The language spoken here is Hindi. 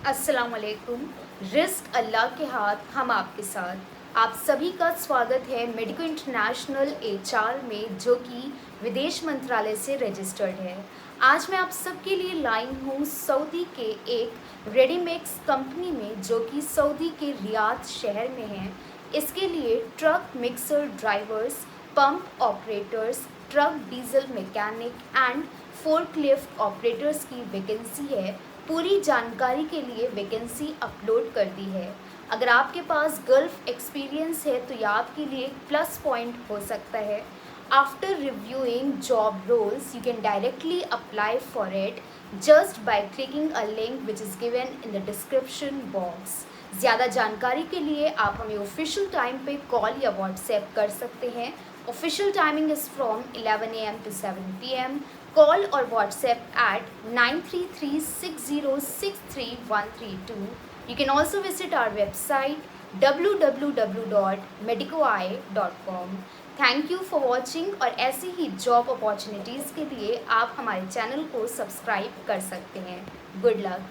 अस्सलाम वालेकुम। रिस्क अल्लाह के हाथ, हम आपके साथ। आप सभी का स्वागत है मेडिको इंटरनेशनल एचआर में, जो कि विदेश मंत्रालय से रजिस्टर्ड है। आज मैं आप सबके लिए लाई हूँ सऊदी के एक रेडीमेक्स कंपनी में, जो कि सऊदी के रियाद शहर में है। इसके लिए truck mixer drivers, pump operators, truck diesel mechanic and forklift operators की वैकेंसी है। पूरी जानकारी के लिए वैकेंसी अपलोड कर दी है। अगर आपके पास गल्फ एक्सपीरियंस है तो यह आपके लिए एक प्लस पॉइंट हो सकता है। After reviewing job roles you can directly apply for it just by clicking a link which is given in the description box. ज़्यादा जानकारी के लिए आप हमें ऑफिशियल टाइम पे कॉल या व्हाट्सएप कर सकते हैं। Official timing is from 11 AM to 7 PM. Call or WhatsApp at 9336063132. You can also visit our website www.medicoeye.com. Thank you for watching, और ऐसी ही जॉब अपॉर्चुनिटीज़ के लिए आप हमारे चैनल को सब्सक्राइब कर सकते हैं। Good luck.